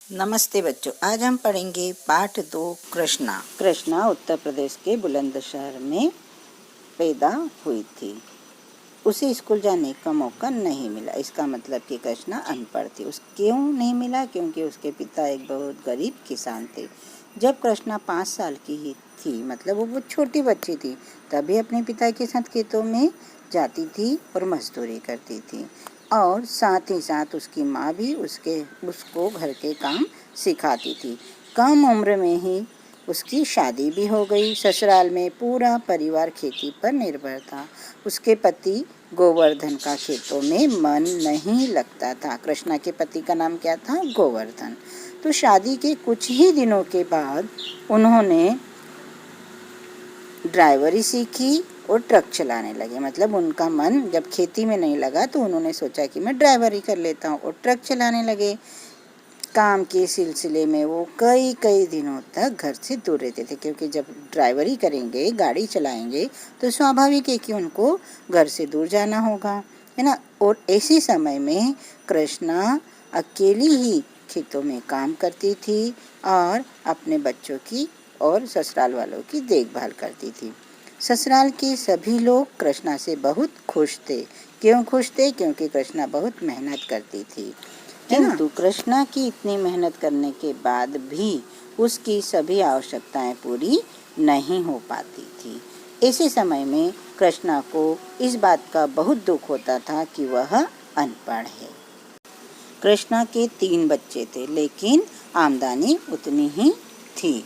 नमस्ते बच्चों, आज हम पढ़ेंगे पाठ 2 कृष्णा। कृष्णा उत्तर प्रदेश के बुलंदशहर में पैदा हुई थी। उसे स्कूल जाने का मौका नहीं मिला। इसका मतलब कि कृष्णा अनपढ़ थी। क्यों नहीं मिला? क्योंकि उसके पिता एक बहुत गरीब किसान थे। जब कृष्णा 5 साल की ही थी, मतलब वो छोटी बच्ची थी, तभी अपने पिता के साथ खेतों में जाती थी और मजदूरी करती थी। और साथ ही साथ उसकी माँ भी उसको घर के काम सिखाती थी। कम उम्र में ही उसकी शादी भी हो गई। ससुराल में पूरा परिवार खेती पर निर्भर था। उसके पति गोवर्धन का खेतों में मन नहीं लगता था। कृष्णा के पति का नाम क्या था? गोवर्धन। तो शादी के कुछ ही दिनों के बाद उन्होंने ड्राइवरी सीखी और ट्रक चलाने लगे। मतलब उनका मन जब खेती में नहीं लगा तो उन्होंने सोचा कि मैं ड्राइवरी कर लेता हूँ, और ट्रक चलाने लगे। काम के सिलसिले में वो कई कई दिनों तक घर से दूर रहते थे, क्योंकि जब ड्राइवरी करेंगे, गाड़ी चलाएंगे, तो स्वाभाविक है कि उनको घर से दूर जाना होगा, है ना। और ऐसे समय में कृष्णा अकेली ही खेतों में काम करती थी और अपने बच्चों की और ससुराल वालों की देखभाल करती थी। ससुराल के सभी लोग कृष्णा से बहुत खुश थे। क्यों खुश थे? क्योंकि कृष्णा बहुत मेहनत करती थी। किंतु कृष्णा की इतनी मेहनत करने के बाद भी उसकी सभी आवश्यकताएं पूरी नहीं हो पाती थी। ऐसे समय में कृष्णा को इस बात का बहुत दुख होता था कि वह अनपढ़ है। कृष्णा के 3 बच्चे थे, लेकिन आमदनी उतनी ही थी।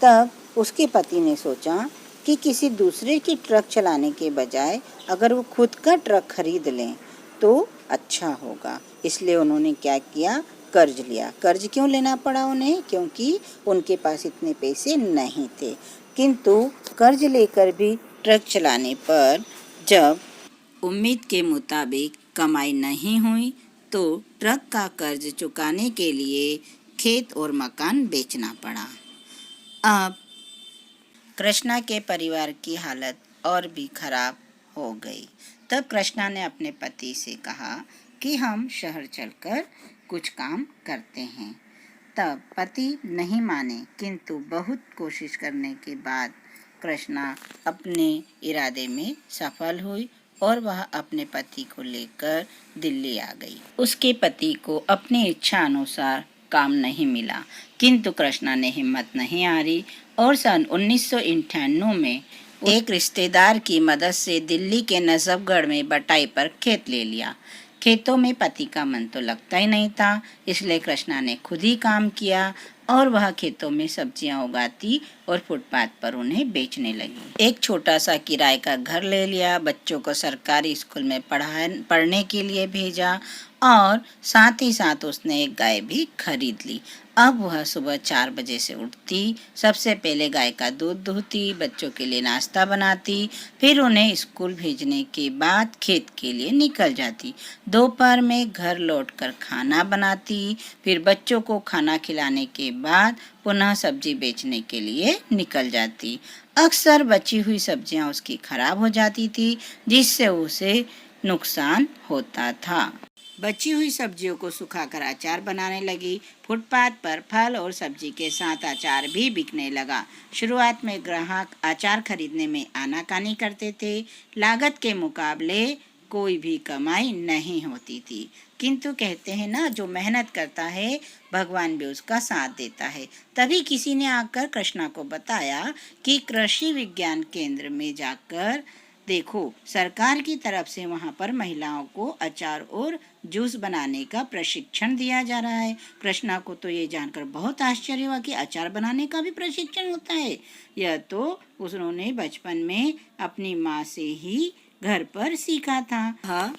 तब उसके पति ने सोचा कि किसी दूसरे की ट्रक चलाने के बजाय अगर वो खुद का ट्रक खरीद लें तो अच्छा होगा। इसलिए उन्होंने क्या किया? कर्ज लिया। कर्ज क्यों लेना पड़ा उन्हें? क्योंकि उनके पास इतने पैसे नहीं थे। किंतु कर्ज लेकर भी ट्रक चलाने पर जब उम्मीद के मुताबिक कमाई नहीं हुई तो ट्रक का कर्ज चुकाने के लिए खेत और मकान बेचना पड़ा। अब कृष्णा के परिवार की हालत और भी खराब हो गई। तब कृष्णा ने अपने पति से कहा कि हम शहर चलकर कुछ काम करते हैं। तब पति नहीं माने, किंतु बहुत कोशिश करने के बाद कृष्णा अपने इरादे में सफल हुई और वह अपने पति को लेकर दिल्ली आ गई। उसके पति को अपनी इच्छा अनुसार काम नहीं मिला, किंतु कृष्णा ने हिम्मत नहीं हारी और सन 1998 में एक रिश्तेदार की मदद से दिल्ली के नजफगढ़ में बटाई पर खेत ले लिया। खेतों में पति का मन तो लगता ही नहीं था, इसलिए कृष्णा ने खुद ही काम किया और वह खेतों में सब्जियां उगाती और फुटपाथ पर उन्हें बेचने लगी। एक छोटा सा किराए का घर ले लिया, बच्चों को सरकारी स्कूल में पढ़ने के लिए भेजा और साथ ही साथ उसने एक गाय भी खरीद ली। अब वह सुबह 4 बजे से उठती, सबसे पहले गाय का दूध दूहती, बच्चों के लिए नाश्ता बनाती, फिर उन्हें स्कूल भेजने के बाद खेत के लिए निकल जाती। दोपहर में घर लौटकर खाना बनाती, फिर बच्चों को खाना खिलाने के बाद पुनः सब्जी बेचने के लिए निकल जाती। अक्सर बची हुई सब्जियां उसकी खराब हो जाती थी, जिससे उसे नुकसान होता था। बची हुई सब्जियों को सुखाकर अचार बनाने लगी। फुटपाथ पर फल और सब्जी के साथ अचार भी बिकने लगा। शुरुआत में ग्राहक अचार खरीदने में आनाकानी करते थे। लागत के मुकाबले कोई भी कमाई नहीं होती थी, किंतु कहते हैं ना, जो मेहनत करता है भगवान भी उसका साथ देता है। तभी किसी ने आकर कृष्णा को बताया कि कृषि विज्ञान केंद्र में जाकर देखो, सरकार की तरफ से वहाँ पर महिलाओं को अचार और जूस बनाने का प्रशिक्षण दिया जा रहा है। कृष्णा को तो ये जानकर बहुत आश्चर्य हुआ कि अचार बनाने का भी प्रशिक्षण होता है। यह तो उन्होंने बचपन में अपनी माँ से ही घर पर सीखा था। वह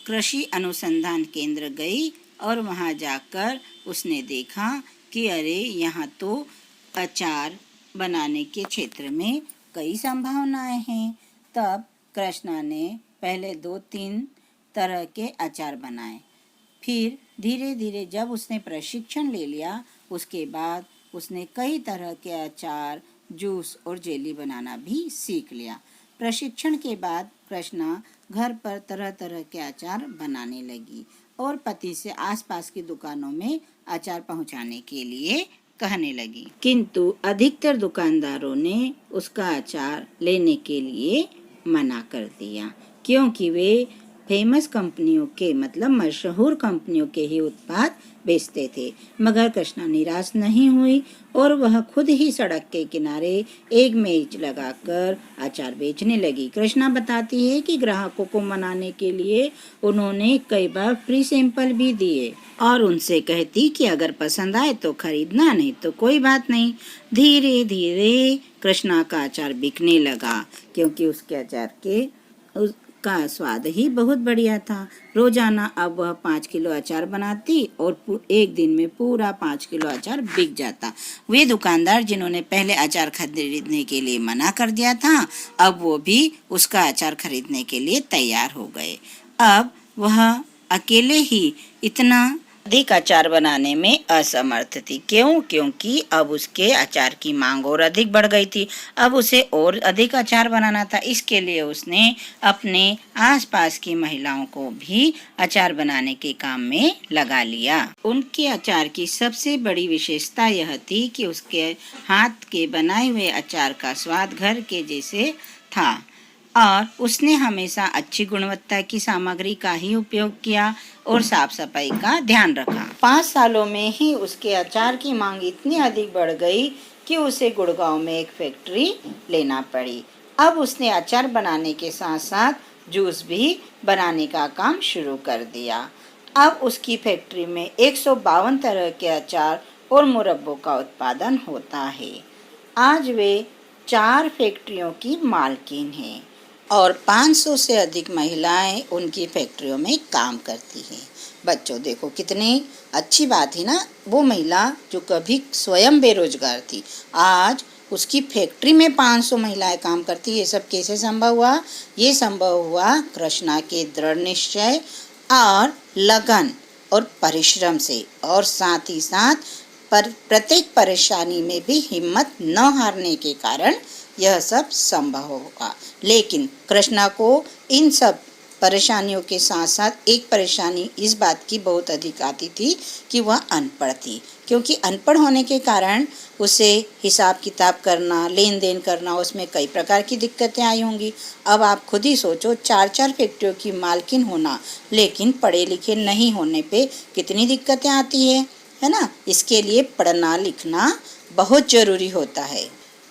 कृषि अनुसंधान केंद्र गई और वहाँ जाकर उसने देखा कि अरे, यहाँ तो अचार बनाने के क्षेत्र में कई संभावनाएं हैं। तब कृष्णा ने पहले 2-3 तरह के अचार बनाए। फिर धीरे धीरे जब उसने प्रशिक्षण ले लिया, उसके बाद उसने कई तरह के अचार, जूस और जेली बनाना भी सीख लिया। प्रशिक्षण के बाद कृष्णा घर पर तरह तरह के अचार बनाने लगी और पति से आसपास की दुकानों में अचार पहुंचाने के लिए कहने लगी, किंतु अधिकतर दुकानदारों ने उसका अचार लेने के लिए मना कर दिया, क्योंकि वे फेमस कंपनियों के मतलब मशहूर कंपनियों के ही उत्पाद बेचते थे। मगर कृष्णा निराश नहीं हुई और वह खुद ही सड़क के किनारे एक मेज लगाकर अचार बेचने लगी। कृष्णा बताती है कि ग्राहकों को मनाने के लिए उन्होंने कई बार फ्री सैंपल भी दिए और उनसे कहती कि अगर पसंद आए तो खरीदना, नहीं तो कोई बात नहीं। धीरे धीरे कृष्णा का अचार बिकने लगा, क्योंकि उसके अचार का स्वाद ही बहुत बढ़िया था। रोजाना अब वह 5 किलो अचार बनाती और एक दिन में पूरा 5 किलो अचार बिक जाता। वे दुकानदार जिन्होंने पहले अचार खरीदने के लिए मना कर दिया था, अब वो भी उसका अचार खरीदने के लिए तैयार हो गए। अब वह अकेले ही इतना अधिक अचार बनाने में असमर्थ थी। क्यों? क्योंकि अब उसके अचार की मांग और अधिक बढ़ गई थी। अब उसे और अधिक अचार बनाना था। इसके लिए उसने अपने आसपास की महिलाओं को भी अचार बनाने के काम में लगा लिया। उनके अचार की सबसे बड़ी विशेषता यह थी कि उसके हाथ के बनाए हुए अचार का स्वाद घर के जैसे था और उसने हमेशा अच्छी गुणवत्ता की सामग्री का ही उपयोग किया और साफ सफाई का ध्यान रखा। 5 सालों में ही उसके अचार की मांग इतनी अधिक बढ़ गई कि उसे गुड़गांव में एक फैक्ट्री लेना पड़ी। अब उसने अचार बनाने के साथ साथ जूस भी बनाने का काम शुरू कर दिया। अब उसकी फैक्ट्री में 152 तरह के अचार और मुरब्बों का उत्पादन होता है। आज वे 4 फैक्ट्रियों की मालकिन हैं और 500 से अधिक महिलाएं उनकी फैक्ट्रियों में काम करती हैं। बच्चों देखो कितनी अच्छी बात है ना। वो महिला जो कभी स्वयं बेरोजगार थी, आज उसकी फैक्ट्री में 500 महिलाएं काम करती। ये सब कैसे संभव हुआ? ये संभव हुआ कृष्णा के दृढ़ निश्चय और लगन और परिश्रम से, और साथ ही साथ प्रत्येक परेशानी में भी हिम्मत न हारने के कारण यह सब संभव होगा। लेकिन कृष्णा को इन सब परेशानियों के साथ साथ एक परेशानी इस बात की बहुत अधिक आती थी कि वह अनपढ़ थी, क्योंकि अनपढ़ होने के कारण उसे हिसाब किताब करना, लेन देन करना, उसमें कई प्रकार की दिक्कतें आई होंगी। अब आप खुद ही सोचो, 4 फैक्ट्रियों की मालकिन होना लेकिन पढ़े लिखे नहीं होने पे कितनी दिक्कतें आती है ना। इसके लिए पढ़ना लिखना बहुत जरूरी होता है।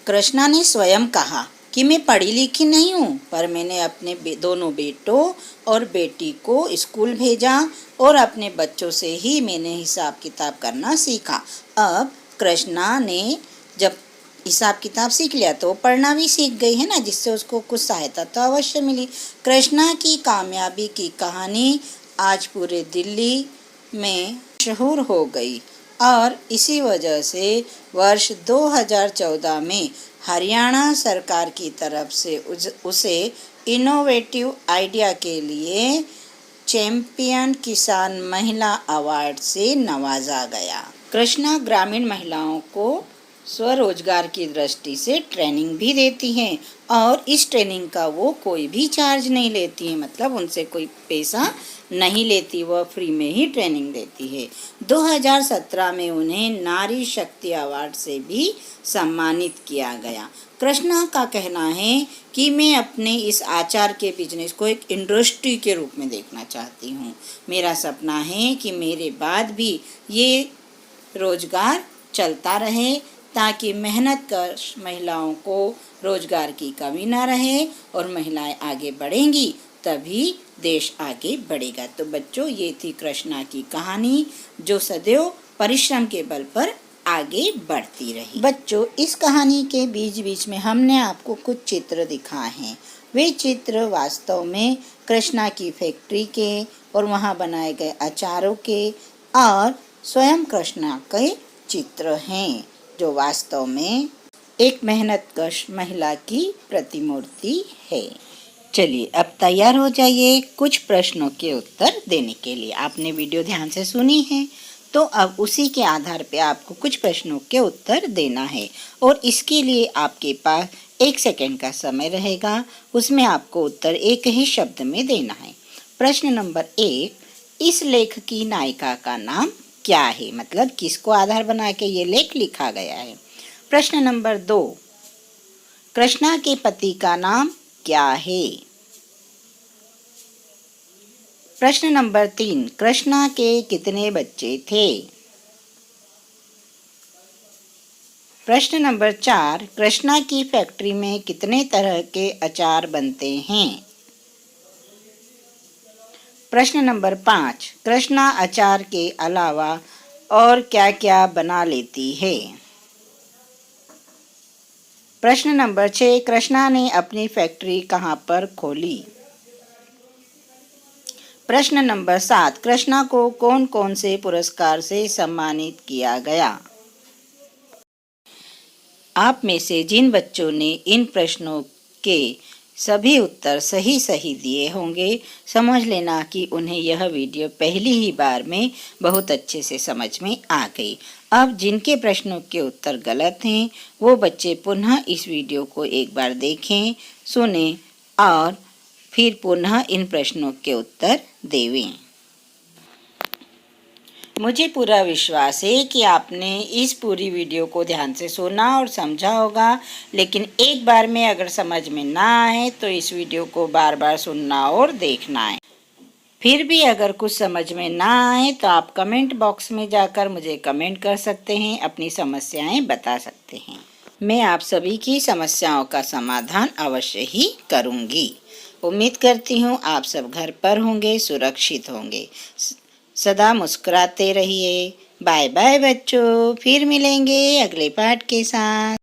कृष्णा ने स्वयं कहा कि मैं पढ़ी लिखी नहीं हूँ, पर मैंने अपने दोनों बेटों और बेटी को स्कूल भेजा और अपने बच्चों से ही मैंने हिसाब किताब करना सीखा। अब कृष्णा ने जब हिसाब किताब सीख लिया तो पढ़ना भी सीख गई है ना, जिससे उसको कुछ सहायता तो अवश्य मिली। कृष्णा की कामयाबी की कहानी आज पूरे दिल्ली में मशहूर हो गई और इसी वजह से वर्ष 2014 में हरियाणा सरकार की तरफ से उसे इनोवेटिव आइडिया के लिए चैंपियन किसान महिला अवार्ड से नवाजा गया। कृष्णा ग्रामीण महिलाओं को स्वरोजगार की दृष्टि से ट्रेनिंग भी देती हैं और इस ट्रेनिंग का वो कोई भी चार्ज नहीं लेती है, मतलब उनसे कोई पैसा नहीं लेती, वह फ्री में ही ट्रेनिंग देती है। 2017 में उन्हें नारी शक्ति अवार्ड से भी सम्मानित किया गया। कृष्णा का कहना है कि मैं अपने इस आचार के बिजनेस को एक इंडस्ट्री के रूप में देखना चाहती हूँ। मेरा सपना है कि मेरे बाद भी ये रोजगार चलता रहे ताकि मेहनत कर महिलाओं को रोजगार की कमी ना रहे और महिलाएं आगे बढ़ेंगी तभी देश आगे बढ़ेगा। तो बच्चों, ये थी कृष्णा की कहानी जो सदैव परिश्रम के बल पर आगे बढ़ती रही। बच्चों, इस कहानी के बीच बीच में हमने आपको कुछ चित्र दिखाए हैं। वे चित्र वास्तव में कृष्णा की फैक्ट्री के और वहाँ बनाए गए अचारों के और स्वयं कृष्णा के चित्र हैं, जो वास्तव में एक मेहनतकश महिला की प्रतिमूर्ति है। चलिए अब तैयार हो जाइए कुछ प्रश्नों के उत्तर देने के लिए। आपने वीडियो ध्यान से सुनी है तो अब उसी के आधार पे आपको कुछ प्रश्नों के उत्तर देना है और इसके लिए आपके पास 1 सेकंड का समय रहेगा। उसमें आपको उत्तर एक ही शब्द में देना है। प्रश्न नंबर 1, इस लेख की नायिका का नाम क्या है? मतलब किसको आधार बना के ये लेख लिखा गया है। प्रश्न नंबर 2, कृष्णा के पति का नाम क्या है? प्रश्न नंबर 3, कृष्णा के कितने बच्चे थे? प्रश्न नंबर 4, कृष्णा की फैक्ट्री में कितने तरह के अचार बनते हैं? प्रश्न नंबर 5, कृष्णा अचार के अलावा और क्या-क्या बना लेती है? प्रश्न नंबर 6, कृष्णा ने अपनी फैक्ट्री कहाँ पर खोली? प्रश्न नंबर 7, कृष्णा को कौन-कौन से पुरस्कार से सम्मानित किया गया? आप में से जिन बच्चों ने इन प्रश्नों के सभी उत्तर सही सही दिए होंगे, समझ लेना कि उन्हें यह वीडियो पहली ही बार में बहुत अच्छे से समझ में आ गई। अब जिनके प्रश्नों के उत्तर गलत हैं, वो बच्चे पुनः इस वीडियो को एक बार देखें, सुनें और फिर पुनः इन प्रश्नों के उत्तर देवें। मुझे पूरा विश्वास है कि आपने इस पूरी वीडियो को ध्यान से सुना और समझा होगा, लेकिन एक बार में अगर समझ में ना आए तो इस वीडियो को बार बार सुनना और देखना है। फिर भी अगर कुछ समझ में ना आए तो आप कमेंट बॉक्स में जाकर मुझे कमेंट कर सकते हैं, अपनी समस्याएं बता सकते हैं। मैं आप सभी की समस्याओं का समाधान अवश्य ही करूँगी। उम्मीद करती हूँ आप सब घर पर होंगे, सुरक्षित होंगे। सदा मुस्कुराते रहिए। बाय बाय बच्चों, फिर मिलेंगे अगले पाठ के साथ।